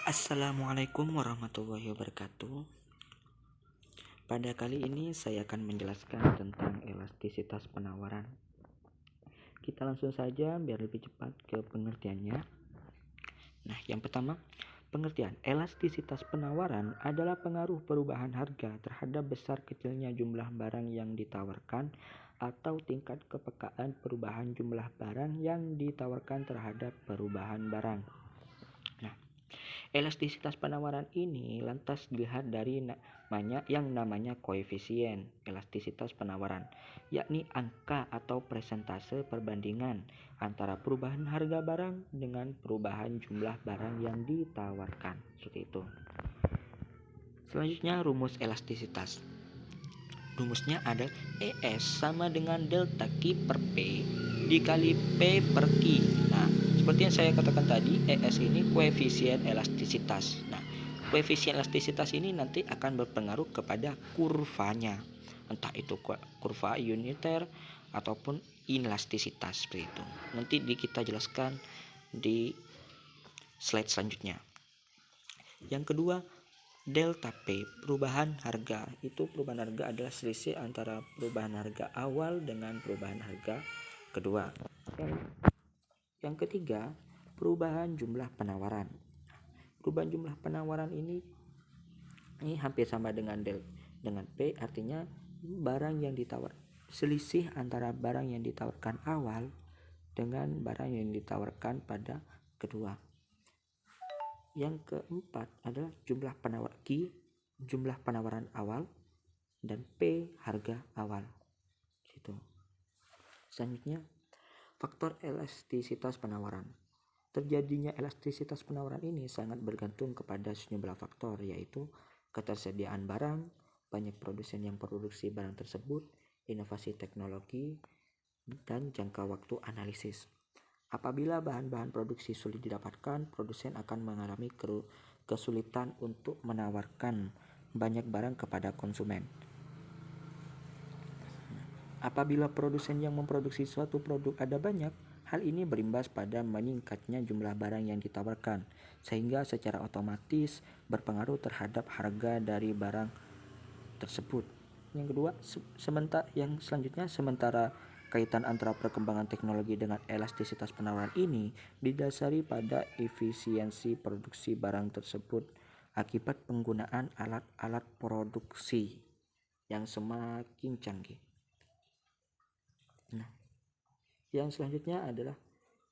Assalamualaikum warahmatullahi wabarakatuh. Pada kali ini saya akan menjelaskan tentang elastisitas penawaran. Kita langsung saja biar lebih cepat ke pengertiannya. Nah, yang pertama, pengertian elastisitas penawaran adalah pengaruh perubahan harga terhadap besar kecilnya jumlah barang yang ditawarkan atau tingkat kepekaan perubahan jumlah barang yang ditawarkan terhadap perubahan barang. Nah, elastisitas penawaran ini lantas dilihat dari namanya koefisien elastisitas penawaran, yakni angka atau persentase perbandingan antara perubahan harga barang dengan perubahan jumlah barang yang ditawarkan. Seperti itu. Selanjutnya rumus elastisitas. Rumusnya ada ES sama dengan delta Q per P dikali P per Q. Nah, seperti yang saya katakan tadi, ES ini koefisien elastisitas. Nah, koefisien elastisitas ini nanti akan berpengaruh kepada kurvanya. Entah itu kurva uniter ataupun inelastisitas seperti itu. Nanti kita jelaskan di slide selanjutnya. Yang kedua, delta P, perubahan harga. Itu perubahan harga adalah selisih antara perubahan harga awal dengan perubahan harga kedua. Yang ketiga, perubahan jumlah penawaran. Perubahan jumlah penawaran ini hampir sama dengan P, artinya barang yang ditawar, selisih antara barang yang ditawarkan awal dengan barang yang ditawarkan pada kedua. Yang keempat adalah jumlah penawaran awal, dan P harga awal. Gitu. Selanjutnya, faktor elastisitas penawaran. Terjadinya elastisitas penawaran ini sangat bergantung kepada sejumlah faktor, yaitu ketersediaan barang, banyak produsen yang produksi barang tersebut, inovasi teknologi, dan jangka waktu analisis. Apabila bahan-bahan produksi sulit didapatkan, produsen akan mengalami kesulitan untuk menawarkan banyak barang kepada konsumen. Apabila produsen yang memproduksi suatu produk ada banyak, hal ini berimbas pada meningkatnya jumlah barang yang ditawarkan, sehingga secara otomatis berpengaruh terhadap harga dari barang tersebut. Yang kedua, sementara kaitan antara perkembangan teknologi dengan elastisitas penawaran ini didasari pada efisiensi produksi barang tersebut akibat penggunaan alat-alat produksi yang semakin canggih. Nah, yang selanjutnya adalah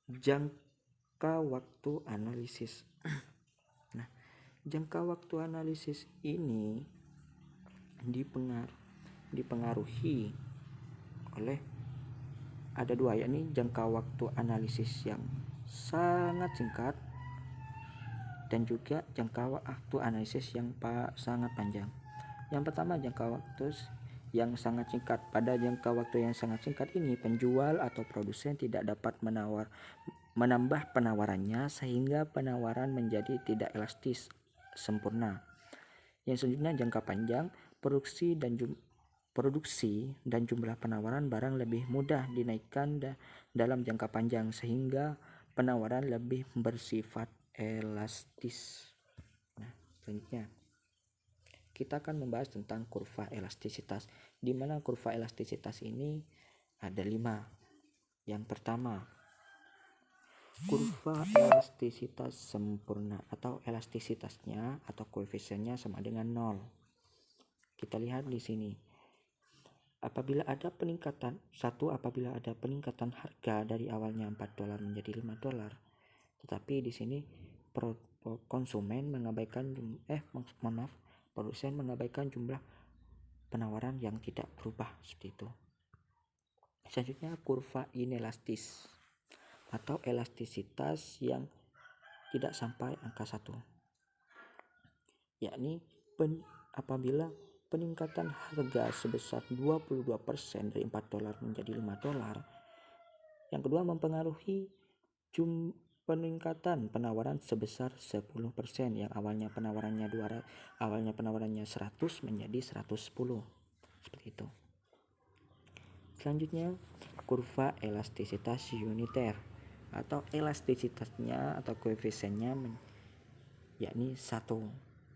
jangka waktu analisis. Nah, jangka waktu analisis ini dipengaruhi oleh ada dua, yakni jangka waktu analisis yang sangat singkat dan juga jangka waktu analisis yang sangat panjang. Yang pertama, jangka waktu yang sangat singkat. Pada jangka waktu yang sangat singkat ini, penjual atau produsen tidak dapat menambah penawarannya sehingga penawaran menjadi tidak elastis sempurna. Yang selanjutnya, jangka panjang, produksi dan jumlah penawaran barang lebih mudah dinaikkan dalam jangka panjang sehingga penawaran lebih bersifat elastis. Nah, selanjutnya kita akan membahas tentang kurva elastisitas, di mana kurva elastisitas ini ada 5. Yang pertama, kurva elastisitas sempurna atau elastisitasnya atau koefisiennya sama dengan 0. Kita lihat di sini. Apabila ada peningkatan harga dari awalnya $4 menjadi $5, tetapi di sini produsen mengabaikan jumlah penawaran yang tidak berubah seperti itu. Selanjutnya, kurva inelastis atau elastisitas yang tidak sampai angka 1, yakni apabila peningkatan harga sebesar 22% dari $4 menjadi $5. Yang kedua, mempengaruhi peningkatan penawaran sebesar 10%, yang awalnya penawarannya 100 menjadi 110. Seperti itu. Selanjutnya, kurva elastisitas uniter atau elastisitasnya atau koefisiennya yakni 1.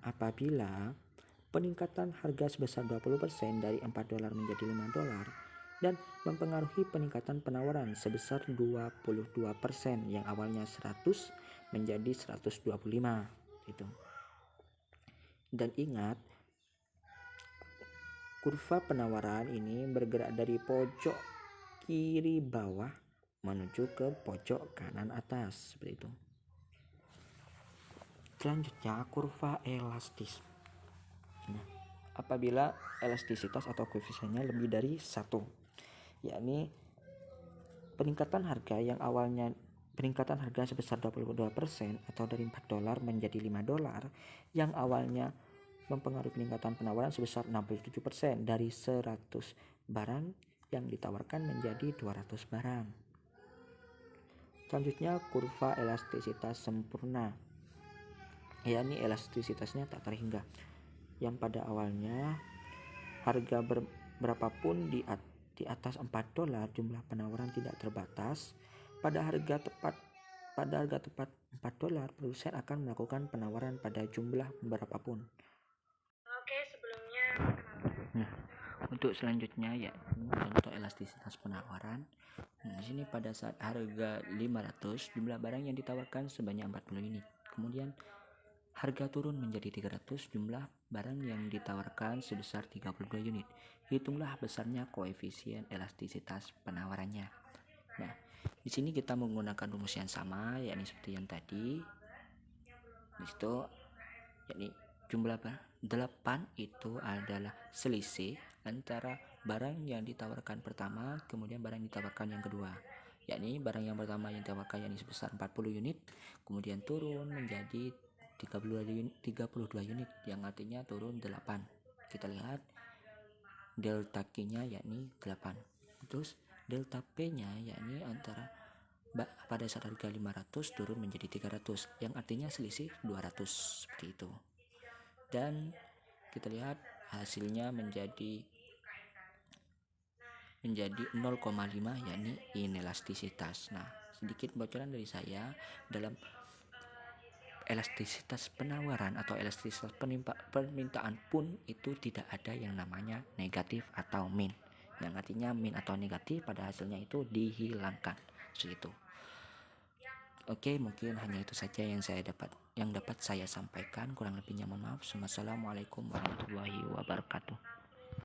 Apabila peningkatan harga sebesar 20% dari $4 menjadi $5 dan mempengaruhi peningkatan penawaran sebesar 22% yang awalnya 100 menjadi 125 gitu. Dan ingat, kurva penawaran ini bergerak dari pojok kiri bawah menuju ke pojok kanan atas seperti itu. Selanjutnya kurva elastis. Nah, apabila elastisitas atau koefisiennya lebih dari 1, yakni peningkatan harga sebesar 22% atau dari $4 menjadi $5 yang awalnya mempengaruhi peningkatan penawaran sebesar 67% dari 100 barang yang ditawarkan menjadi 200 barang. Selanjutnya kurva elastisitas sempurna, yakni elastisitasnya tak terhingga, yang pada awalnya harga berapapun di atas $4 jumlah penawaran tidak terbatas. Pada harga tepat $4 produsen akan melakukan penawaran pada jumlah berapapun. Oke, sebelumnya Nah, untuk selanjutnya ya contoh elastisitas penawaran. Nah, sini pada saat harga 500 jumlah barang yang ditawarkan sebanyak 40 unit. Kemudian harga turun menjadi 300, jumlah barang yang ditawarkan sebesar 32 unit. Hitunglah besarnya koefisien elastisitas penawarannya. Nah, di sini kita menggunakan rumus yang sama, yakni seperti yang tadi. Di situ, yakni jumlah 8 itu adalah selisih antara barang yang ditawarkan pertama kemudian barang yang ditawarkan yang kedua. Yakni barang yang pertama yang ditawarkan yakni sebesar 40 unit, kemudian turun menjadi 32 unit yang artinya turun 8. Kita lihat delta Q-nya yakni 8. Terus delta P-nya yakni antara pada saat harga 500 turun menjadi 300 yang artinya selisih 200 seperti itu. Dan kita lihat hasilnya menjadi 0,5 yakni inelastisitas. Nah, sedikit bocoran dari saya dalam elastisitas penawaran atau elastisitas permintaan pun itu tidak ada yang namanya negatif atau min, yang artinya min atau negatif pada hasilnya itu dihilangkan segitu. Oke, mungkin hanya itu saja yang dapat saya sampaikan. Kurang lebihnya mohon maaf. Wassalamualaikum warahmatullahi wabarakatuh.